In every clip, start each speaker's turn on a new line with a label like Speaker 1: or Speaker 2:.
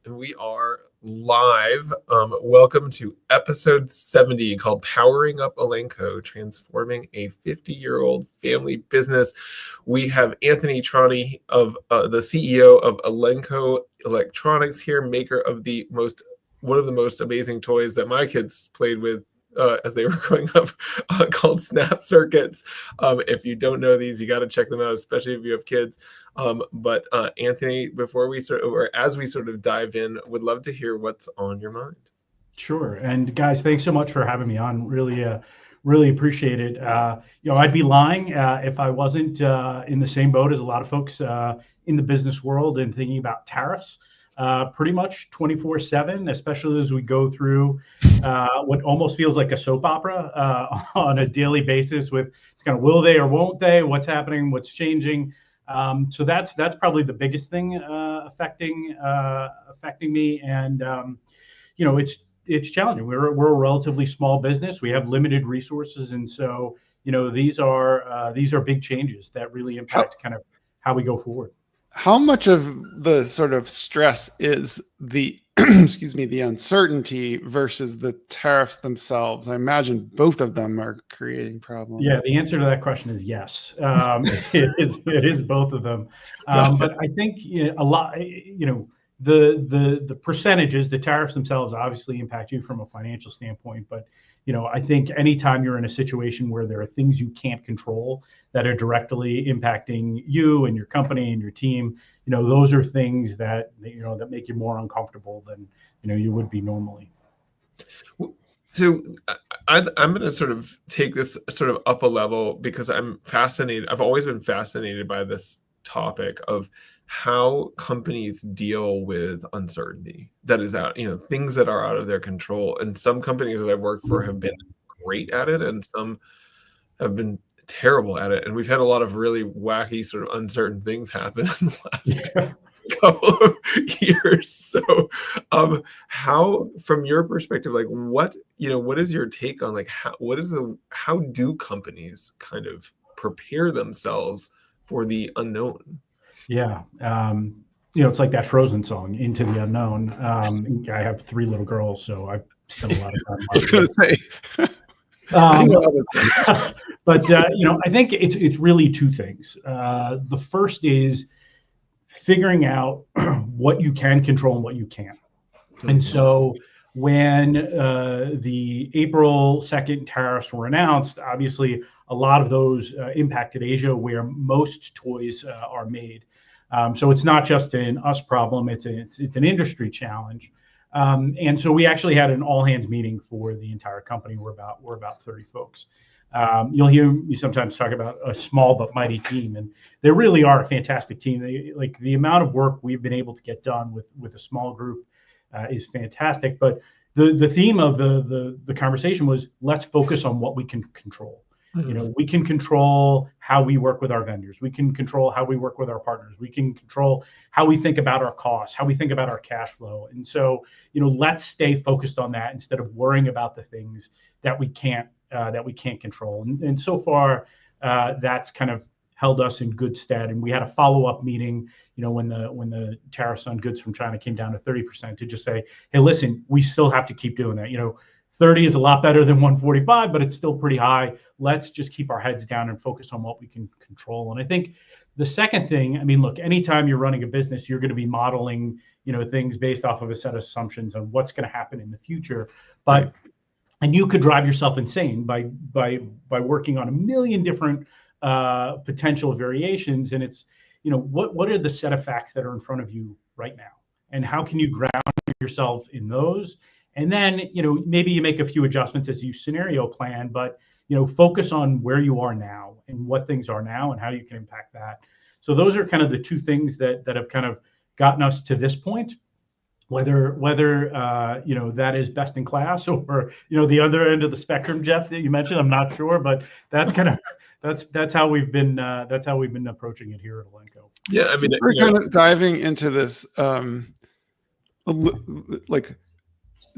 Speaker 1: And we are live. Welcome to episode 70 called Powering Up Elenco, Transforming a 50-Year-Old Family Business. We have Anthony Trani, of the CEO of Elenco Electronics here, maker of one of the most amazing toys that my kids played with as they were growing up, called Snap Circuits. If you don't know these, you got to check them out, especially if you have kids. But Anthony, as we sort of dive in, would love to hear what's on your mind.
Speaker 2: Sure. And guys, thanks so much for having me on. Really appreciate it. I'd be lying if I wasn't in the same boat as a lot of folks in the business world and thinking about tariffs pretty much 24/7, especially as we go through what almost feels like a soap opera on a daily basis with it's kind of will they or won't they, what's happening, what's changing. So that's probably the biggest thing affecting me. And it's challenging. We're a relatively small business. We have limited resources, and so these are big changes that really impact kind of how we go forward.
Speaker 3: How much of the sort of stress is the the uncertainty versus the tariffs themselves? I imagine both of them are creating problems.
Speaker 2: Yeah, the answer to that question is yes. It is both of them. But I think a lot, the percentages, the tariffs themselves obviously impact you from a financial standpoint. But I think anytime you're in a situation where there are things you can't control that are directly impacting you and your company and your team, those are things that that make you more uncomfortable than you would be normally.
Speaker 1: So I'm going to sort of take this sort of up a level because I'm fascinated. I've always been fascinated by this topic of how companies deal with uncertainty that is out, things that are out of their control. And some companies that I've worked for have been great at it, and some have been terrible at it. And we've had a lot of really wacky sort of uncertain things happen in the last couple of years. So how, from your perspective, like what is your take on like how do companies kind of prepare themselves for the unknown?
Speaker 2: Yeah. It's like that Frozen song, Into the Unknown. I have 3 little girls, so I've spent a lot of time.
Speaker 3: I was going to say.
Speaker 2: But I think it's really 2 things. The first is figuring out what you can control and what you can't. And so when the April 2nd tariffs were announced, obviously a lot of those impacted Asia, where most toys are made. So it's not just an us problem; it's an industry challenge. And so we actually had an all-hands meeting for the entire company. We're about 30 folks. You'll hear me sometimes talk about a small but mighty team, and they really are a fantastic team. Like the amount of work we've been able to get done with a small group is fantastic. But the theme of the conversation was, let's focus on what we can control. We can control how we work with our vendors. We can control how we work with our partners. We can control how we think about our costs, how we think about our cash flow. And so, let's stay focused on that instead of worrying about the things that we can't control. And so far, that's kind of held us in good stead. And we had a follow-up meeting, when the tariffs on goods from China came down to 30%, to just say, hey, listen, we still have to keep doing that. 30 is a lot better than 145, but it's still pretty high. Let's just keep our heads down and focus on what we can control. And I think the second thing, look, anytime you're running a business, you're going to be modeling, things based off of a set of assumptions on what's going to happen in the future. And you could drive yourself insane by working on a million different potential variations. And it's, what are the set of facts that are in front of you right now? And how can you ground yourself in those? And then, maybe you make a few adjustments as you scenario plan, but, focus on where you are now and what things are now and how you can impact that. So those are kind of the 2 things that have kind of gotten us to this point. Whether that is best in class or, the other end of the spectrum, Jeff, that you mentioned, I'm not sure, but that's kind of, that's how we've been approaching it here at Elenco.
Speaker 3: Yeah. We're kind of diving into this, like,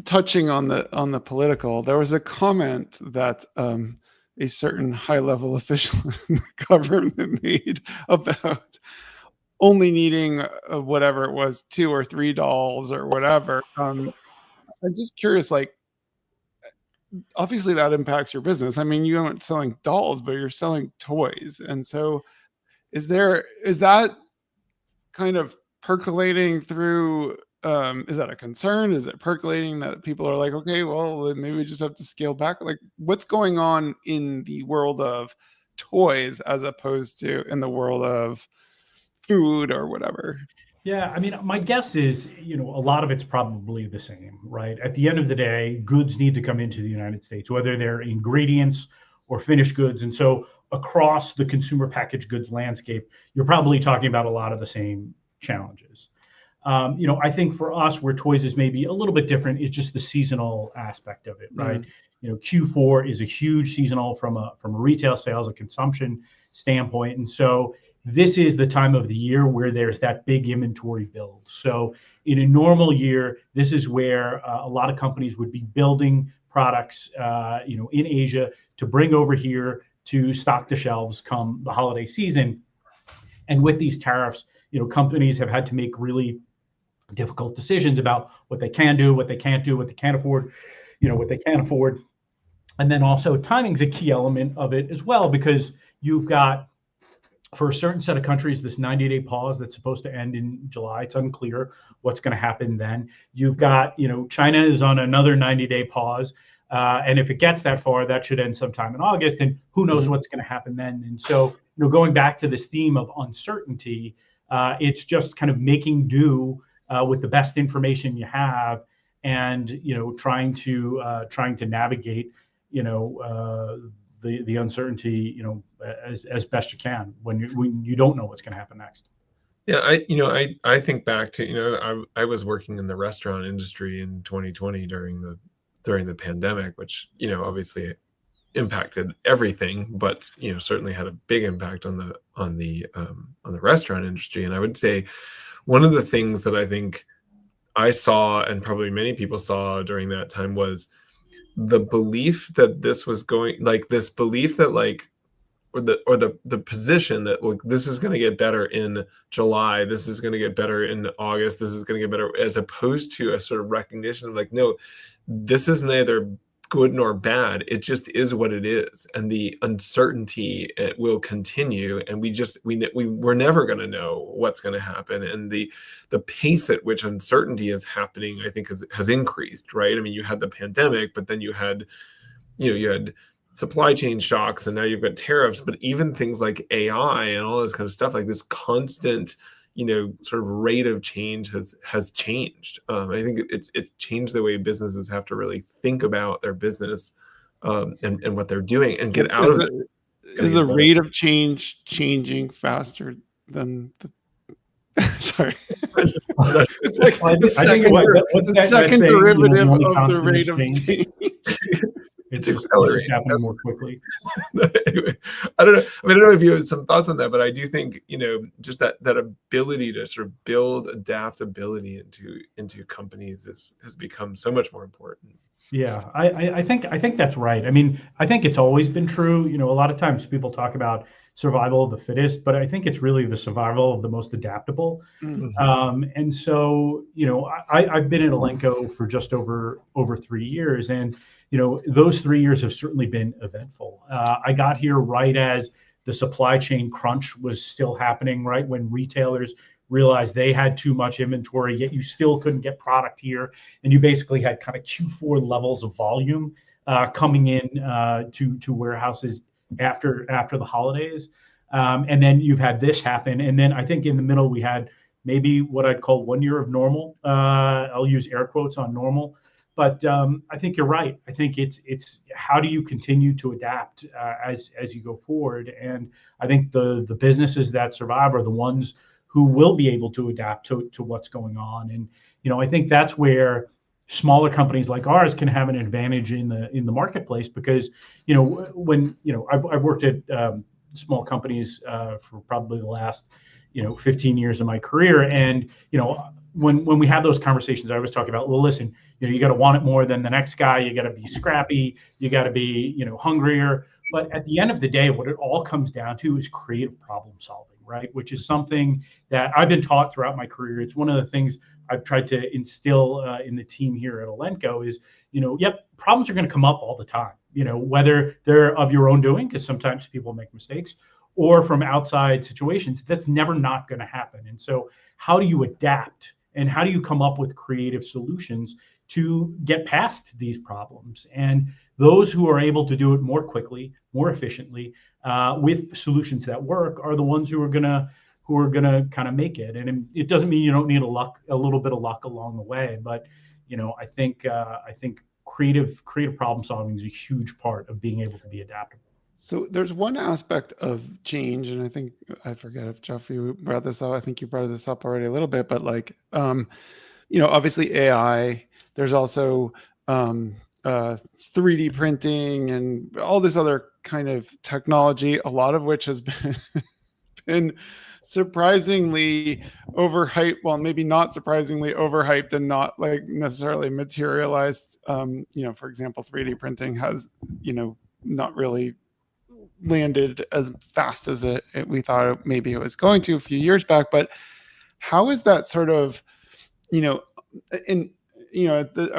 Speaker 3: touching on the political. There was a comment that a certain high-level official in the government made about only needing whatever it was, 2 or 3 dolls or whatever. I'm just curious, like, obviously that impacts your business. I mean, you aren't selling dolls, but you're selling toys. And so is that kind of percolating through, is that a concern? Is it percolating that people are like, okay, well, maybe we just have to scale back? Like, what's going on in the world of toys as opposed to in the world of food or whatever?
Speaker 2: Yeah, I mean, my guess is, a lot of it's probably the same, right? At the end of the day, goods need to come into the United States, whether they're ingredients or finished goods. And so across the consumer packaged goods landscape, you're probably talking about a lot of the same challenges. I think for us, where toys is maybe a little bit different, is just the seasonal aspect of it, right? Q4 is a huge seasonal from a retail sales, a consumption standpoint. And so this is the time of the year where there's that big inventory build. So in a normal year, this is where a lot of companies would be building products, in Asia to bring over here to stock the shelves come the holiday season. And with these tariffs, companies have had to make really difficult decisions about what they can do, what they can't do, what they can't afford, what they can't afford. And then also timing's a key element of it as well, because you've got, for a certain set of countries, this 90-day pause that's supposed to end in July. It's unclear what's going to happen then. You've got, China is on another 90-day pause. And if it gets that far, that should end sometime in August. And who knows what's going to happen then. And so, going back to this theme of uncertainty, it's just kind of making do with the best information you have, and trying to navigate the uncertainty as best you can when you don't know what's going to happen next.
Speaker 1: Yeah, I think back to I was working in the restaurant industry in 2020 during the pandemic, which obviously impacted everything, but certainly had a big impact on the restaurant industry. And I would say one of the things that I think I saw, and probably many people saw during that time, was the belief that this was going, like this belief that or the position that this is going to get better in July, this is going to get better in August, this is going to get better, as opposed to a sort of recognition of no, this is neither good nor bad, it just is what it is, and the uncertainty, it will continue, and we're never going to know what's going to happen, and the pace at which uncertainty is happening, I think, has increased, right? I mean, you had the pandemic, but then you had supply chain shocks, and now you've got tariffs, but even things like AI and all this kind of stuff, like this constant sort of rate of change has changed. I think it's changed the way businesses have to really think about their business and what they're doing, and get out of it.
Speaker 3: Is the rate of change changing faster than the sorry. It's like the second derivative of the rate of change.
Speaker 1: It's accelerating.
Speaker 2: Happening more quickly.
Speaker 1: Anyway, I don't know if you have some thoughts on that, but I do think just that ability to sort of build adaptability into companies has become so much more important.
Speaker 2: Yeah, I think that's right. I mean, I think it's always been true. A lot of times people talk about survival of the fittest, but I think it's really the survival of the most adaptable. Mm-hmm. And so, I've been at Elenco for just over 3 years, and those 3 years have certainly been eventful. I got here right as the supply chain crunch was still happening, right when retailers realized they had too much inventory, yet you still couldn't get product here, and you basically had kind of Q4 levels of volume coming in to warehouses after the holidays, and then you've had this happen, and then I think in the middle we had maybe what I'd call 1 year of normal. I'll use air quotes on normal. But I think you're right. I think it's how do you continue to adapt as you go forward? And I think the businesses that survive are the ones who will be able to adapt to what's going on. And I think that's where smaller companies like ours can have an advantage in the marketplace, because when I've worked at small companies for probably the last 15 years of my career, and when we have those conversations, I always talk about, well, listen, you got to want it more than the next guy. You got to be scrappy. You got to be, hungrier. But at the end of the day, what it all comes down to is creative problem solving, right? Which is something that I've been taught throughout my career. It's one of the things I've tried to instill in the team here at Elenco is, yep, problems are going to come up all the time, whether they're of your own doing, because sometimes people make mistakes, or from outside situations. That's never not going to happen. And so how do you adapt, and how do you come up with creative solutions to get past these problems? And those who are able to do it more quickly, more efficiently, with solutions that work, are the ones who are gonna kind of make it. And it doesn't mean you don't need a little bit of luck along the way, but I think creative problem solving is a huge part of being able to be adaptable.
Speaker 3: So there's one aspect of change, and I forget if Jeff, you brought this up. I think you brought this up already a little bit, but obviously AI. There's also 3D printing and all this other kind of technology, a lot of which has been surprisingly overhyped. Well, maybe not surprisingly overhyped and not like necessarily materialized. For example, 3D printing has, not really landed as fast as we thought maybe it was going to a few years back. But how is that sort of, I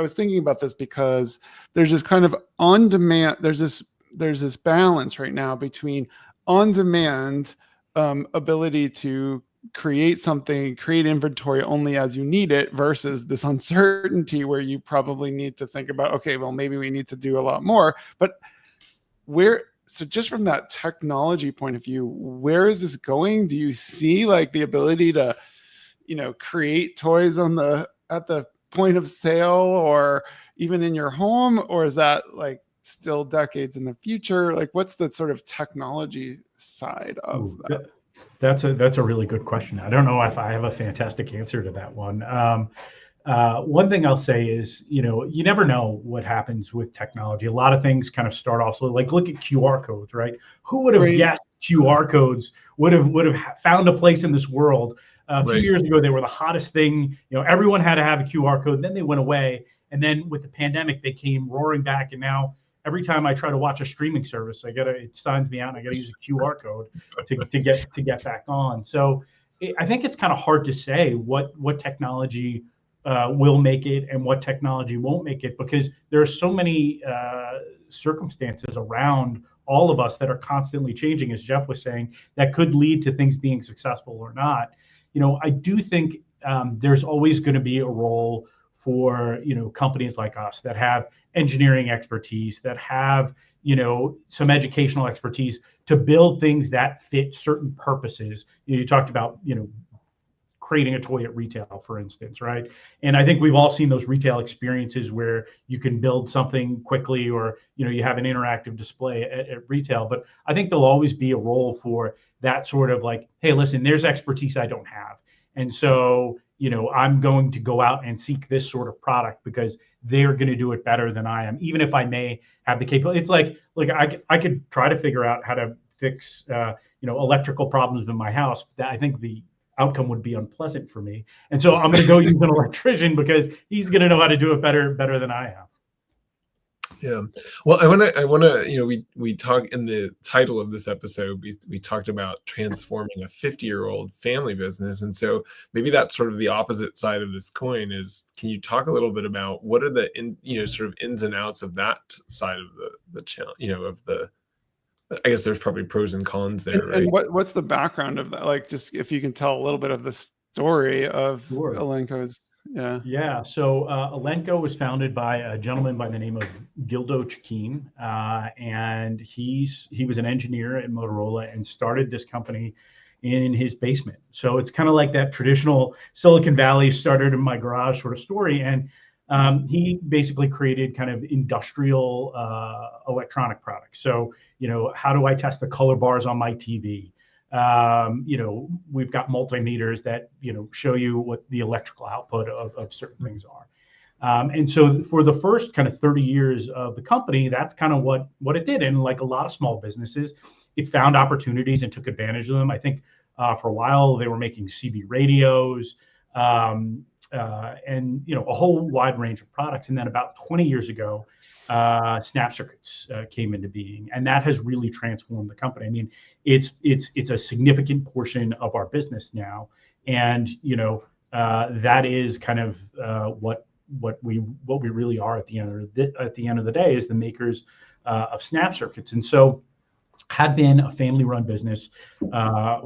Speaker 3: was thinking about this because there's this kind of on demand, there's this balance right now between on demand ability to create inventory only as you need it, versus this uncertainty where you probably need to think about, okay, well, maybe we need to do a lot more. But so just from that technology point of view, where is this going? Do you see like the ability to, create toys at the point of sale or even in your home, or is that like still decades in the future? Like, what's the sort of technology side of that?
Speaker 2: That's a really good question. I don't know if I have a fantastic answer to that one. One thing I'll say is, you never know what happens with technology. A lot of things kind of start off slow. Like, look at QR codes, right? Who would have guessed QR codes would have found a place in this world? A few years ago, they were the hottest thing. Everyone had to have a QR code. Then they went away, and then with the pandemic, they came roaring back. And now every time I try to watch a streaming service, it signs me out, and I gotta use a QR code to get back on. So I think it's kind of hard to say what technology will make it and what technology won't make it, because there are so many circumstances around all of us that are constantly changing, as Jeff was saying, that could lead to things being successful or not. I do think there's always going to be a role for companies like us that have engineering expertise, that have some educational expertise to build things that fit certain purposes. You talked about creating a toy at retail, for instance, right? And I think we've all seen those retail experiences where you can build something quickly, or you have an interactive display at retail. But I think there'll always be a role for that sort of like, hey, listen, there's expertise I don't have, and so I'm going to go out and seek this sort of product because they're going to do it better than I am, even if I may have the capability. It's like I could try to figure out how to fix electrical problems in my house. That I think the outcome would be unpleasant for me, and so I'm going to go use an electrician because he's going to know how to do it better than I am.
Speaker 1: Yeah. Well, I want to, we talk in the title of this episode, we talked about transforming a 50-year-old family business. And so maybe that's sort of the opposite side of this coin is, can you talk a little bit about what are the, sort of ins and outs of that side of the challenge, I guess there's probably pros and cons there, right?
Speaker 3: And what's the background of that? Like, just if you can tell a little bit of the story of Elenco's.
Speaker 2: Yeah. So Elenco was founded by a gentleman by the name of Gildo Chikine, and he was an engineer at Motorola and started this company in his basement. So it's kind of like that traditional Silicon Valley started in my garage sort of story. And he basically created kind of industrial electronic products. So how do I test the color bars on my TV? We've got multimeters that show you what the electrical output of certain things are. And so for the first kind of 30 years of the company, that's kind of what it did. And like a lot of small businesses, it found opportunities and took advantage of them. I think for a while they were making CB radios. and a whole wide range of products. And then about 20 years ago, Snap Circuits came into being, and that has really transformed the company. I mean, it's a significant portion of our business now, and that is kind of what we really are at the end of the day is the makers of Snap Circuits. And so had been a family-run business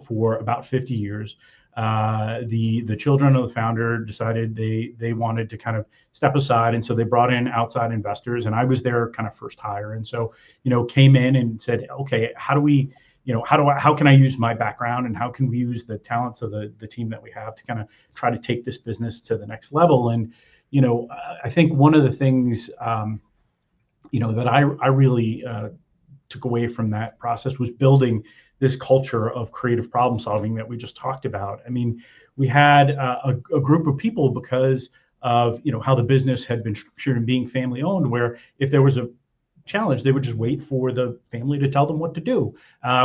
Speaker 2: for about 50 years. The children of the founder decided they wanted to kind of step aside, and so they brought in outside investors, and I was their kind of first hire. And so came in and said, okay, how can I use my background, and how can we use the talents of the team that we have to kind of try to take this business to the next level? And I think one of the things that I really took away from that process was building this culture of creative problem solving that we just talked about. I mean, we had a group of people because of how the business had been structured and being family owned, where if there was a challenge, they would just wait for the family to tell them what to do,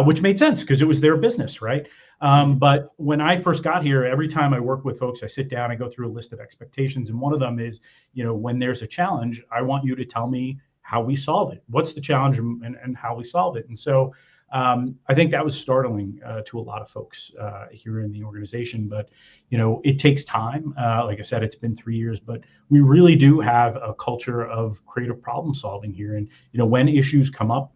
Speaker 2: which made sense because it was their business, right? But when I first got here, every time I work with folks, I sit down, I go through a list of expectations, and one of them is, when there's a challenge, I want you to tell me how we solve it. What's the challenge and how we solve it? And so I think that was startling to a lot of folks here in the organization. But it takes time. Like I said, it's been 3 years, but we really do have a culture of creative problem solving here. And when issues come up,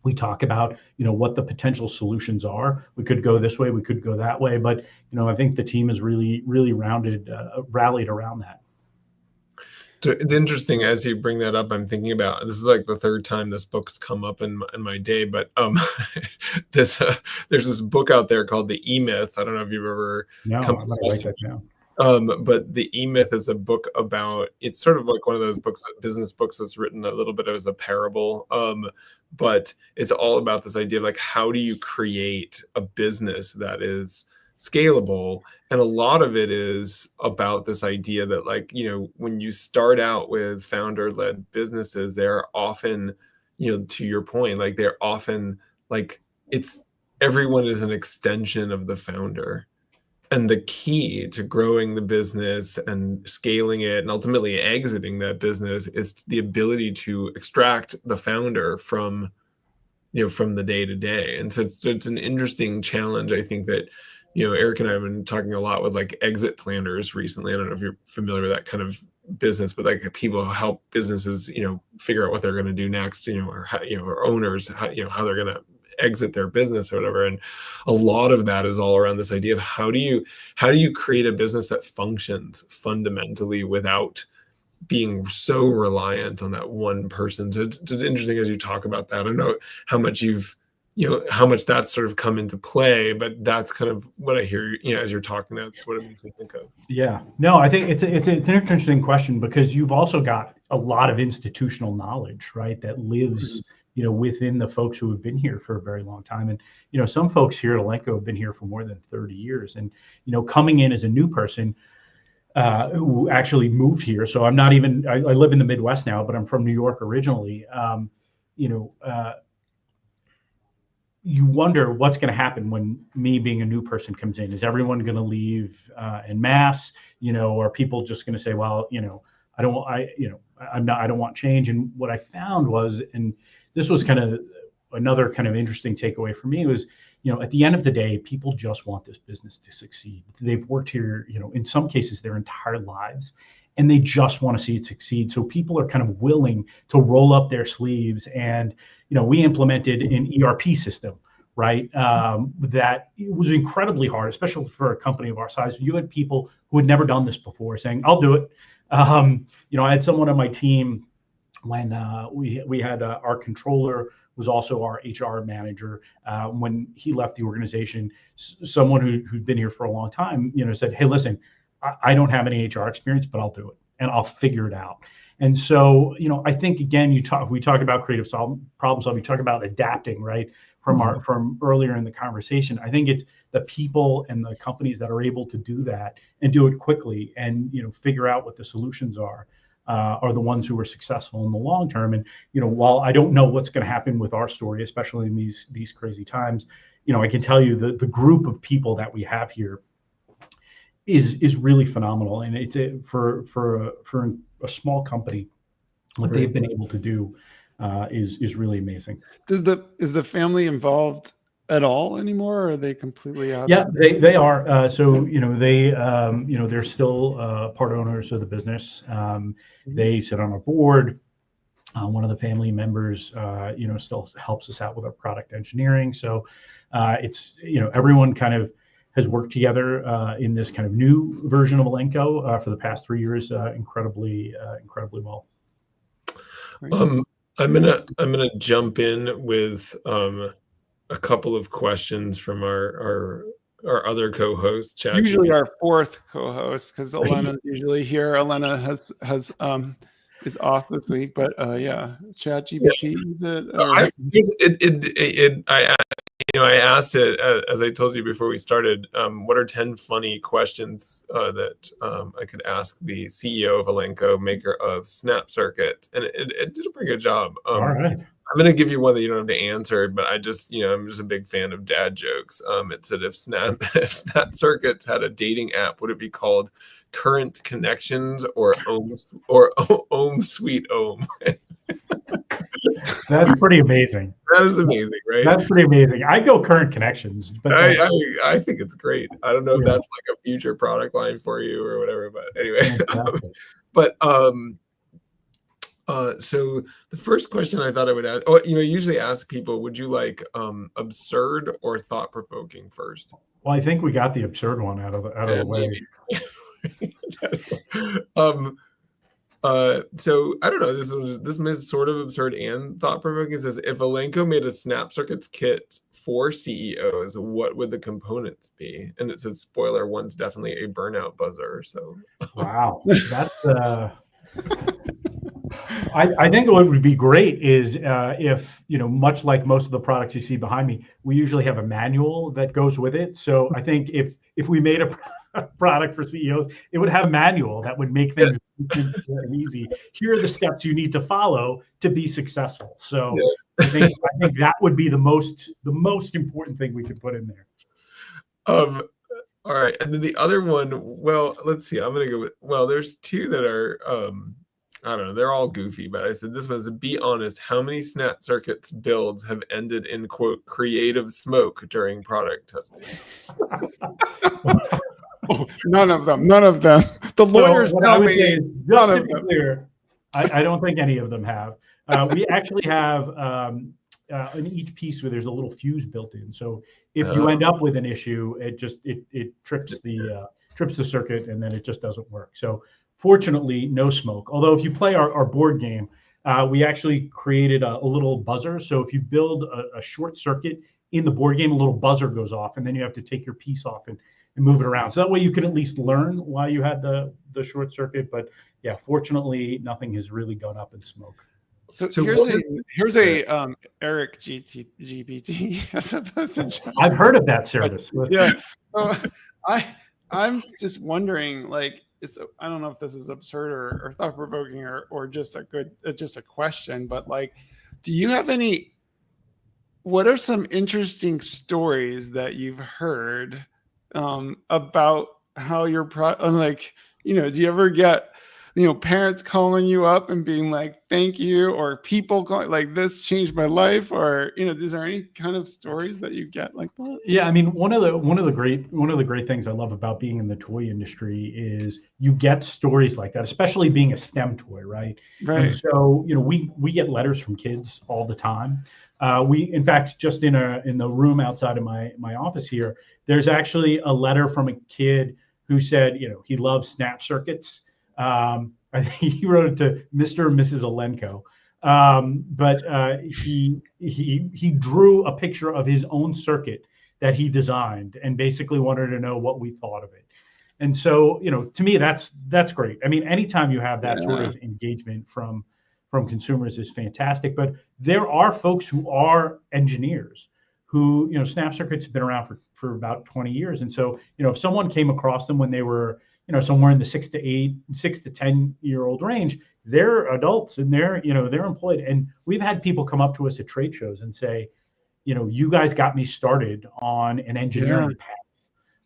Speaker 2: we talk about what the potential solutions are. We could go this way, we could go that way, but I think the team is really rallied around that.
Speaker 1: So it's interesting as you bring that up. I'm thinking about, this is like the third time this book's come up in my day, but there's this book out there called The E-Myth. I don't know if you've ever come across it. But The E-Myth is a book about, it's sort of like one of those books, business books that's written a little bit as a parable. But it's all about this idea of like, how do you create a business that is scalable? And a lot of it is about this idea that, like, when you start out with founder-led businesses, they're often, to your point, like they're often like, everyone is an extension of the founder. And the key to growing the business and scaling it and ultimately exiting that business is the ability to extract the founder from the day to day. And so it's an interesting challenge. I think that, Eric and I have been talking a lot with like exit planners recently. I don't know if you're familiar with that kind of business, but like people who help businesses, figure out what they're going to do next, or owners, how they're going to exit their business or whatever. And a lot of that is all around this idea of how do you create a business that functions fundamentally without being so reliant on that one person. So it's interesting as you talk about that. I don't know how much how much that's sort of come into play, but that's kind of what I hear, as you're talking, that's what it makes me think of.
Speaker 2: Yeah, no, I think it's an interesting question because you've also got a lot of institutional knowledge, right? That lives, within the folks who have been here for a very long time. And, some folks here at Elenco have been here for more than 30 years. And, coming in as a new person who actually moved here. So I'm not even, I live in the Midwest now, but I'm from New York originally. You wonder what's going to happen when me being a new person comes in. Is everyone going to leave en masse? Are people just going to say, well, I don't want change. And what I found was, and this was kind of another kind of interesting takeaway for me, was, at the end of the day, people just want this business to succeed. They've worked here, in some cases their entire lives, and they just want to see it succeed. So people are kind of willing to roll up their sleeves. And, we implemented an ERP system, right? That it was incredibly hard, especially for a company of our size. You had people who had never done this before saying, I'll do it. I had someone on my team when we had our controller was also our HR manager. When he left the organization, someone who'd been here for a long time, said, hey, listen, I don't have any HR experience, but I'll do it and I'll figure it out. And so, I think, again, we talk about creative problem solving, we talk about adapting, right? From earlier in the conversation. I think it's the people and the companies that are able to do that and do it quickly and, figure out what the solutions are the ones who are successful in the long term. And, while I don't know what's going to happen with our story, especially in these crazy times, I can tell you the group of people that we have here is really phenomenal, and it's for a small company, what
Speaker 1: Right.
Speaker 2: they've been able to do is really amazing.
Speaker 3: Is the family involved at all anymore, or are they completely out?
Speaker 2: Yeah, they are. So they're still part owners of the business. They sit on our board. One of the family members, still helps us out with our product engineering. So it's everyone kind of has worked together in this kind of new version of Elenco for the past 3 years, incredibly well.
Speaker 1: I'm gonna jump in with a couple of questions from our other co-host, Chad.
Speaker 3: Usually our fourth co-host, because Elena's usually here. Elena is off this week, but yeah, ChatGPT is it?
Speaker 1: I asked it, as I told you before we started, what are 10 funny questions that I could ask the CEO of Elenco, maker of Snap Circuit, and it did a pretty good job.
Speaker 2: All right.
Speaker 1: I'm going to give you one that you don't have to answer, but I'm just a big fan of dad jokes. It said, if Snap Circuits had a dating app, would it be called Current Connections or Ohm Sweet Ohm?
Speaker 2: That's pretty amazing.
Speaker 1: That is amazing, right?
Speaker 2: That's pretty amazing. I go Current Connections, but
Speaker 1: I think it's great. I don't know if that's like a future product line for you or whatever, but anyway. So the first question I thought I would ask, I usually ask people, would you like absurd or thought-provoking first?
Speaker 2: Well, I think we got the absurd one out of the way.
Speaker 1: So I don't know. This is sort of absurd and thought-provoking. It says, if Elenco made a Snap Circuits kit for CEOs, what would the components be? And it says, spoiler, one's definitely a burnout buzzer. So
Speaker 2: wow, that's I think what would be great is if much like most of the products you see behind me, we usually have a manual that goes with it. So I think if we made a product for CEOs, it would have a manual that would make things easy. Here are the steps you need to follow to be successful. So I think that would be the most important thing we could put in there.
Speaker 1: All right, and then the other one. Well, let's see. I'm gonna go with. Well, there's two that are. I don't know. They're all goofy, but I said this one is, be honest. How many Snap Circuits builds have ended in quote creative smoke during product testing?
Speaker 3: Oh, none of them. The lawyers tell me none of them.
Speaker 2: Clear, I don't think any of them have. We actually have in each piece where there's a little fuse built in. So if you end up with an issue, it trips the circuit, and then it just doesn't work. So fortunately, no smoke. Although if you play our board game, we actually created a little buzzer. So if you build a short circuit in the board game, a little buzzer goes off, and then you have to take your piece off and move it around. So that way you can at least learn why you had the short circuit. But yeah, fortunately, nothing has really gone up in smoke.
Speaker 3: So here's a Eric GPT as opposed to.
Speaker 2: I've heard of that service.
Speaker 3: Yeah. I'm just wondering, like, I don't know if this is absurd or thought provoking or just a question, but like, do you have what are some interesting stories that you've heard about how your do you ever get parents calling you up and being like, thank you, or people calling like, this changed my life, or is there any kind of stories that you get like that?
Speaker 2: Yeah, I mean, one of the great things I love about being in the toy industry is you get stories like that, especially being a STEM toy, right?
Speaker 3: Right.
Speaker 2: And so we get letters from kids all the time. We, in fact, just in the room outside of my office here, there's actually a letter from a kid who said, he loves Snap Circuits. I think he wrote it to Mr. and Mrs. Elenco, but he drew a picture of his own circuit that he designed and basically wanted to know what we thought of it. And so, to me, that's great. I mean, anytime you have that sort of engagement from consumers is fantastic. But there are folks who are engineers who, Snap Circuits have been around for about 20 years. And so, if someone came across them when they were, somewhere in the 6 to 10 year old range, they're adults and they're employed. And we've had people come up to us at trade shows and say, you guys got me started on an engineering path.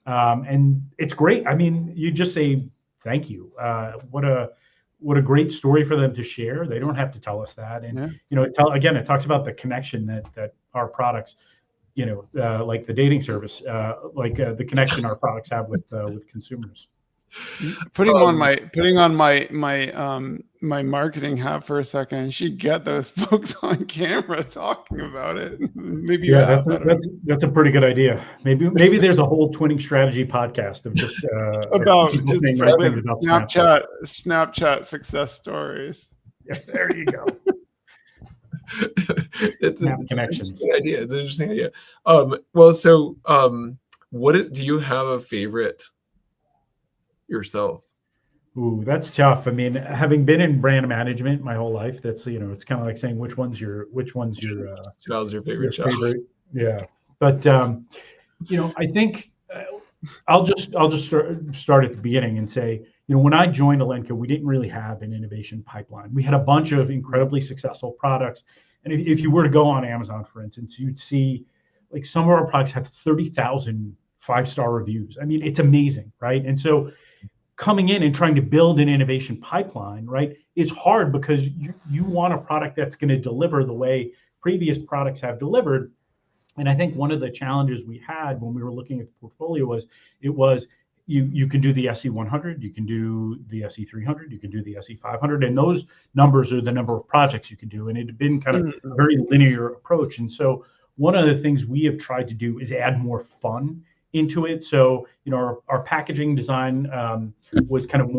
Speaker 2: And it's great. I mean, you just say thank you. What a great story for them to share. They don't have to tell us that. And it talks about the connection that our products, like the dating service, the connection our products have with consumers.
Speaker 3: Putting on my marketing hat for a second, you should get those folks on camera talking about it. Maybe
Speaker 2: that's a pretty good idea. Maybe there's a whole twinning strategy podcast of just
Speaker 3: about Snapchat success stories.
Speaker 2: Yeah, there you go.
Speaker 1: It's an interesting idea. It's an interesting idea. Well, so do you have a favorite yourself?
Speaker 2: Ooh, that's tough. I mean, having been in brand management my whole life, that's it's kind of like saying which one's your
Speaker 1: child's your favorite child.
Speaker 2: Yeah, but I think I'll just start at the beginning and say, when I joined Elenco, we didn't really have an innovation pipeline. We had a bunch of incredibly successful products, and if you were to go on Amazon, for instance, you'd see like some of our products have 30,000 5-star reviews. I mean, it's amazing, right? And so coming in and trying to build an innovation pipeline, right, is hard because you want a product that's going to deliver the way previous products have delivered. And I think one of the challenges we had when we were looking at the portfolio was you can do the SE100, you can do the SE300, you can do the SE500, and those numbers are the number of projects you can do. And it had been kind of a very linear approach. And so one of the things we have tried to do is add more fun into it. So, our packaging design was kind of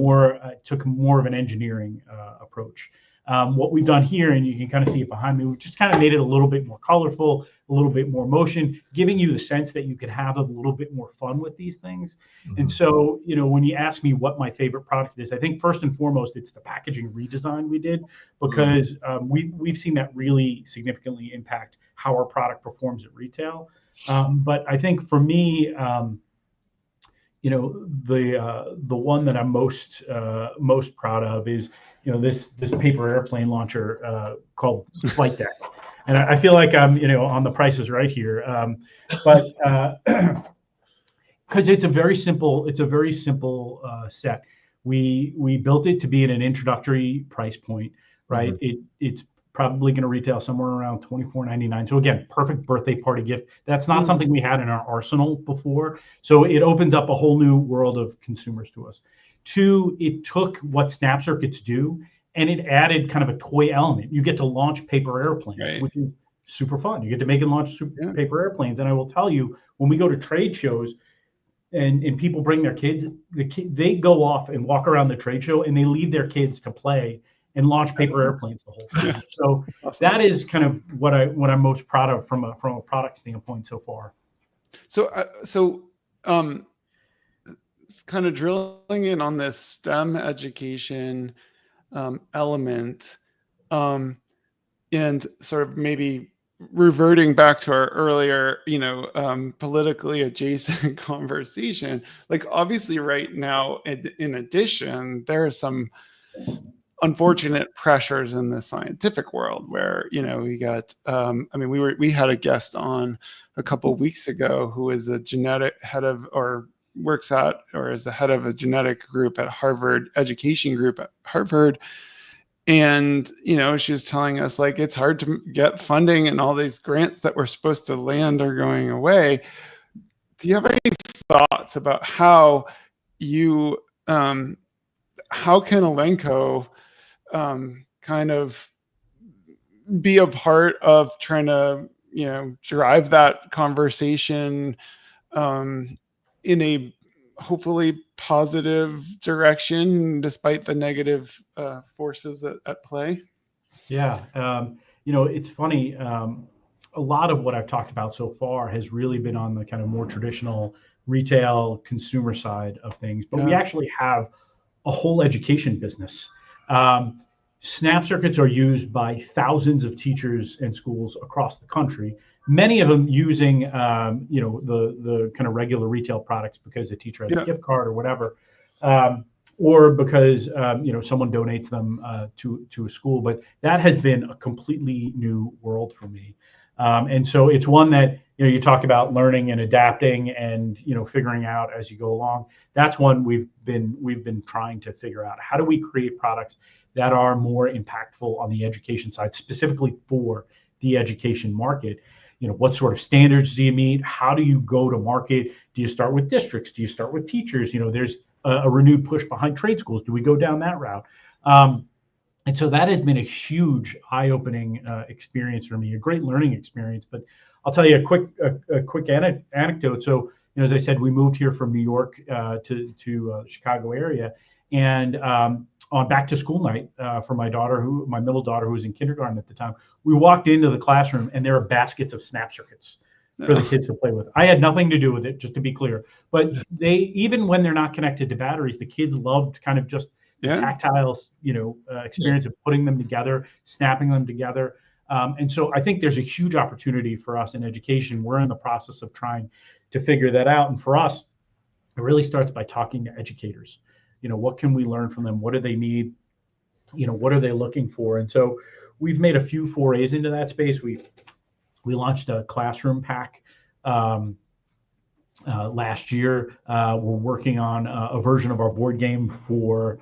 Speaker 2: took more of an engineering approach. What we've done here, and you can kind of see it behind me, we just kind of made it a little bit more colorful, a little bit more motion, giving you the sense that you could have a little bit more fun with these things. Mm-hmm. And so, when you ask me what my favorite product is, I think first and foremost, it's the packaging redesign we did, because we've seen that really significantly impact how our product performs at retail. But I think for me, the one that I'm most proud of is this paper airplane launcher called Flight Deck, and I feel like I'm on the Price is Right here, but because it's a very simple set. We built it to be at an introductory price point, right? Mm-hmm. It's probably going to retail somewhere around $24.99. So again, perfect birthday party gift. That's not something we had in our arsenal before. So it opens up a whole new world of consumers to us. 2, it took what snap circuits do, and it added kind of a toy element. You get to launch paper airplanes, right, which is super fun. You get to make and launch paper airplanes. And I will tell you, when we go to trade shows and people bring their kids, they go off and walk around the trade show and they leave their kids to play and launch paper airplanes the whole time. So that is kind of what I'm most proud of from a product standpoint so far.
Speaker 3: So kind of drilling in on this STEM education element, and sort of maybe reverting back to our earlier, politically adjacent conversation. Like obviously right now, in addition, there are some unfortunate pressures in the scientific world where, we got, we had a guest on a couple of weeks ago who is the genetic head of, or works at, or is the head of a genetic group at Harvard, education group at Harvard. And, she was telling us like, it's hard to get funding and all these grants that were supposed to land are going away. Do you have any thoughts about how you, how can Elenco kind of be a part of trying to, drive that conversation in a hopefully positive direction despite the negative forces at play?
Speaker 2: Yeah. It's funny. A lot of what I've talked about so far has really been on the kind of more traditional retail consumer side of things, but we actually have a whole education business. Snap circuits are used by thousands of teachers and schools across the country, many of them using, the kind of regular retail products because the teacher has a gift card or whatever, or because, someone donates them to a school. But that has been a completely new world for me. And so it's one that, you talk about learning and adapting and, figuring out as you go along. That's one we've been trying to figure out. How do we create products that are more impactful on the education side, specifically for the education market? What sort of standards do you meet? How do you go to market? Do you start with districts? Do you start with teachers? There's a renewed push behind trade schools. Do we go down that route? And so that has been a huge eye-opening experience for me, a great learning experience. But I'll tell you a quick anecdote. So, as I said, we moved here from New York to the Chicago area, and on back to school night for my middle daughter, who was in kindergarten at the time, we walked into the classroom and there are baskets of snap circuits for the kids to play with. I had nothing to do with it, just to be clear. But even when they're not connected to batteries, the kids loved kind of just the tactile, experience of putting them together, snapping them together. And so I think there's a huge opportunity for us in education. We're in the process of trying to figure that out. And for us, it really starts by talking to educators. What can we learn from them? What do they need? What are they looking for? And so we've made a few forays into that space. We launched a classroom pack last year. We're working on a version of our board game for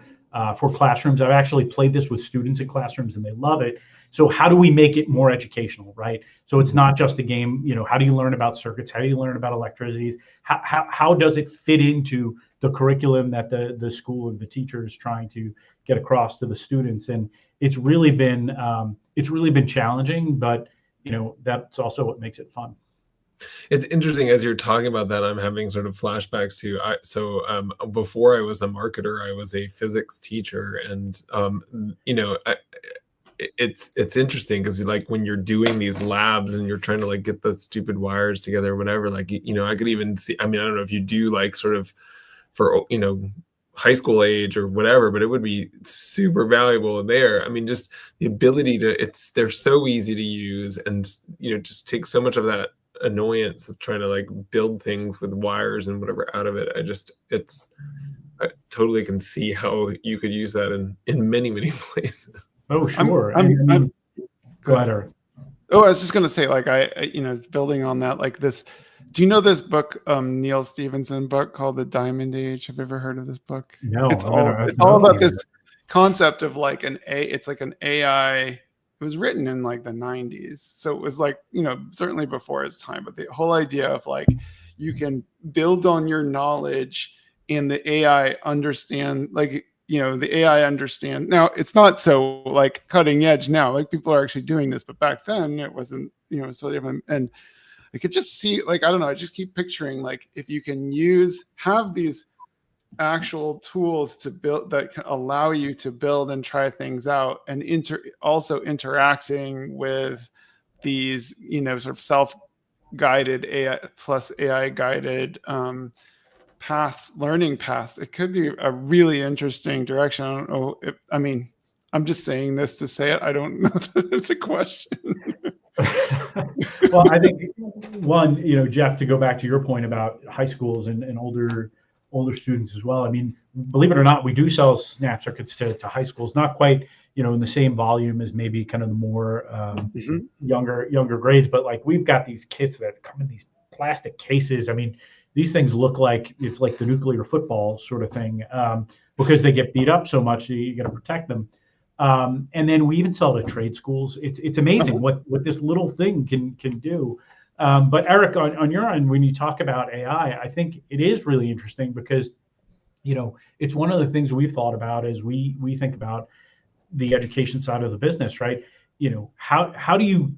Speaker 2: classrooms. I've actually played this with students in classrooms and they love it. So how do we make it more educational, right? So it's not just a game. How do you learn about circuits? How do you learn about electricities? How does it fit into the curriculum that the school and the teacher is trying to get across to the students? And it's really been challenging, but that's also what makes it fun.
Speaker 1: It's interesting as you're talking about that. I'm having sort of flashbacks to before I was a marketer, I was a physics teacher, and it's interesting because like when you're doing these labs and you're trying to like get the stupid wires together or whatever, like I could even see. I mean, I don't know if you do like sort of for high school age or whatever, but it would be super valuable there. I mean, just the ability they're so easy to use, and just take so much of that annoyance of trying to like build things with wires and whatever out of it. I totally can see how you could use that in many places.
Speaker 2: Oh, sure. Go ahead, Eric.
Speaker 3: Oh, I was just gonna say, like, building on that, like this. Do you know this book, Neil Stephenson book called The Diamond Age? Have you ever heard of this book?
Speaker 2: No.
Speaker 3: It's all about this concept of like it's like an AI. It was written in like the 90s. So it was like, certainly before its time, but the whole idea of like, you can build on your knowledge and the AI understand, like, the AI understand. Now it's not so like cutting edge now, like people are actually doing this, but back then it wasn't, so different. And I could just see, like, I don't know, I just keep picturing like, if you can have these actual tools to build that can allow you to build and try things out, and also interacting with these, sort of self-guided AI plus AI guided learning paths, it could be a really interesting direction. I don't know I'm just saying this to say it. I don't know that it's a question.
Speaker 2: Well, I think one, Jeff, to go back to your point about high schools and older students as well. I mean, believe it or not, we do sell snap circuits to high schools, not quite, in the same volume as maybe kind of the more younger grades, but like we've got these kits that come in these plastic cases. I mean, these things look like it's like the nuclear football sort of thing, because they get beat up so much, you got to protect them. And then we even sell to trade schools. It's amazing what this little thing can do. But Eric, on your end, when you talk about AI, I think it is really interesting because, it's one of the things we've thought about as we think about the education side of the business, right? How do you,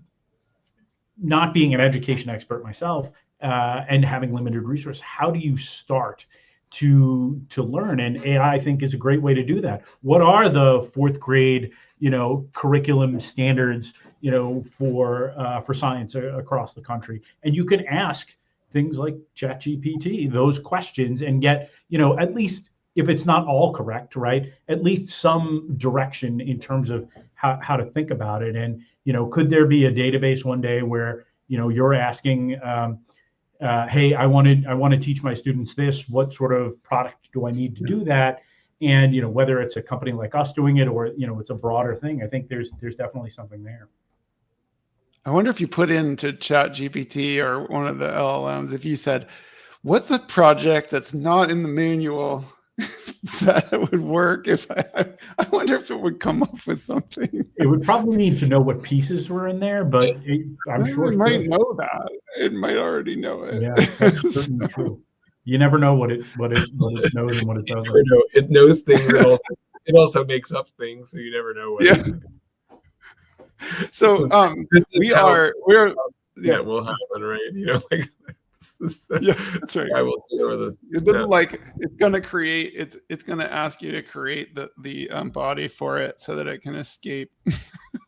Speaker 2: not being an education expert myself and having limited resource, how do you start to learn? And AI, I think, is a great way to do that. What are the fourth grade, curriculum standards, for science across the country? And you can ask things like ChatGPT those questions and get, at least, if it's not all correct, right, at least some direction in terms of how to think about it. And, could there be a database one day where, you're asking, hey, I want to teach my students this, what sort of product do I need to do that? And, whether it's a company like us doing it or, it's a broader thing, I think there's definitely something there.
Speaker 3: I wonder if you put into Chat GPT or one of the LLMs, if you said, what's a project that's not in the manual that would work? If I wonder if it would come up with something.
Speaker 2: It would probably need to know what pieces were in there, but I'm sure
Speaker 3: it might know that. It might already know it.
Speaker 2: Yeah, that's certainly true. You never know what it knows and what it doesn't.
Speaker 1: It knows things, and it also makes up things, so you never know what.
Speaker 3: Yeah. So
Speaker 1: will happen, right? You know, like
Speaker 3: yeah, that's right.
Speaker 1: I will deal with this.
Speaker 3: It doesn't like it's gonna create. It's gonna ask you to create the body for it so that it can escape.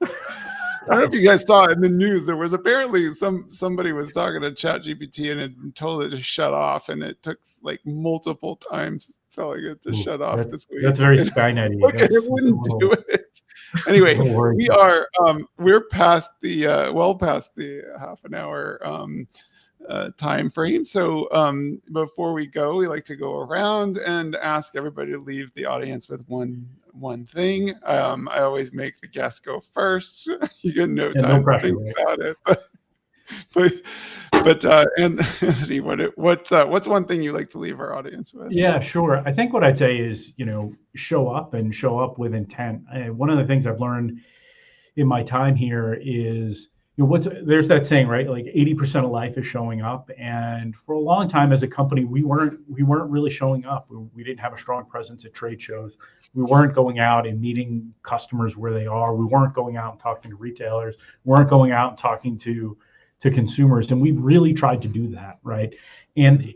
Speaker 3: I don't know if you guys saw it in the news. There was apparently somebody was talking to ChatGPT and had told it to shut off, and it took like multiple times telling it to shut off this week.
Speaker 2: That's very Skynet-y.
Speaker 3: It wouldn't do it. Anyway, we're past the well past the half an hour time frame. So before we go, we like to go around and ask everybody to leave the audience with one thing. I always make the guest go first. You get no time to think about it. But Anthony, what's one thing you like to leave our audience with?
Speaker 2: Yeah, sure. I think what I'd say is, show up with intent. One of the things I've learned in my time here is, there's that saying, right? Like 80% of life is showing up. And for a long time as a company, we weren't really showing up. We didn't have a strong presence at trade shows. We weren't going out and meeting customers where they are. We weren't going out and talking to retailers. We weren't going out and talking to consumers. And we've really tried to do that, right? And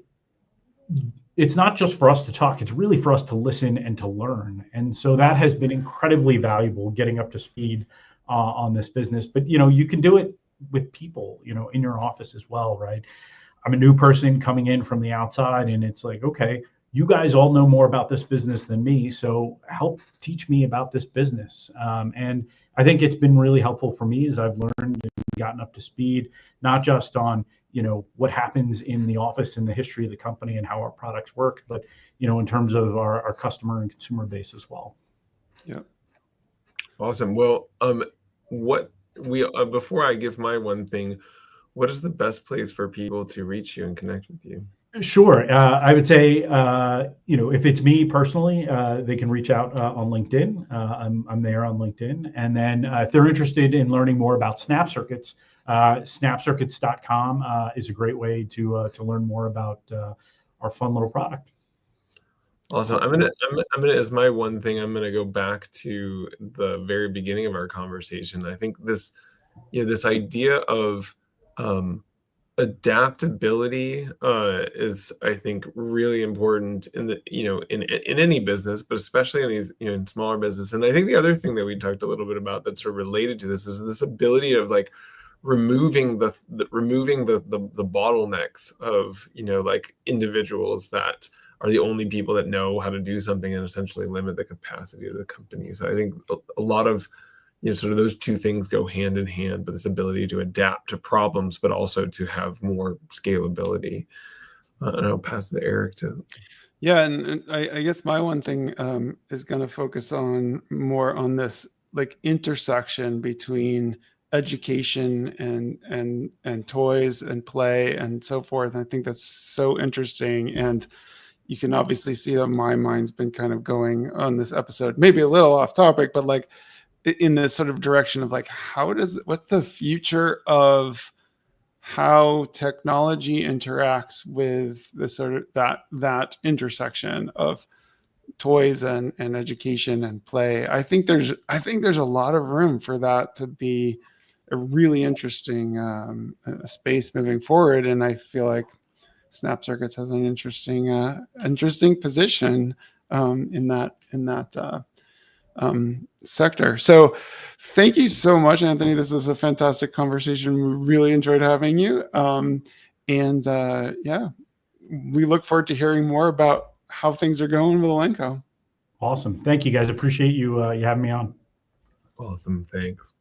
Speaker 2: it's not just for us to talk, it's really for us to listen and to learn. And so that has been incredibly valuable, getting up to speed on this business. But you can do it with people, in your office as well, right? I'm a new person coming in from the outside, and it's like, okay, you guys all know more about this business than me, so help teach me about this business. And I think it's been really helpful for me as I've learned and gotten up to speed, not just on what happens in the office and the history of the company and how our products work, but in terms of our customer and consumer base as well.
Speaker 3: Yeah.
Speaker 1: Awesome. Well, before I give my one thing, what is the best place for people to reach you and connect with you?
Speaker 2: Sure. I would say, if it's me personally, they can reach out on LinkedIn. I'm there on LinkedIn. And then if they're interested in learning more about Snap Circuits, snapcircuits.com is a great way to learn more about our fun little product.
Speaker 1: Awesome. I'm gonna as my one thing, I'm gonna go back to the very beginning of our conversation. I think this idea of adaptability is, I think, really important in the in any business, but especially in these in smaller business. And I think the other thing that we talked a little bit about that's sort of related to this is this ability of like removing the bottlenecks of like individuals that are the only people that know how to do something, and essentially limit the capacity of the company. So I think a lot of sort of those two things go hand in hand, but this ability to adapt to problems, but also to have more scalability. And I'll pass it to Eric to.
Speaker 3: Yeah, and I guess my one thing is going to focus more on this like intersection between education and toys and play and so forth. And I think that's so interesting. And you can obviously see that my mind's been kind of going on this episode, maybe a little off topic, but like in this sort of direction of like, what's the future of how technology interacts with the sort of that intersection of toys and education and play. I think there's a lot of room for that to be a really interesting space moving forward. And I feel like Snap Circuits has an interesting position in that sector. So thank you so much, Anthony. This was a fantastic conversation. We really enjoyed having you. Yeah, we look forward to hearing more about how things are going with Elenco.
Speaker 2: Awesome. Thank you, guys. Appreciate you having me on.
Speaker 1: Awesome. Thanks.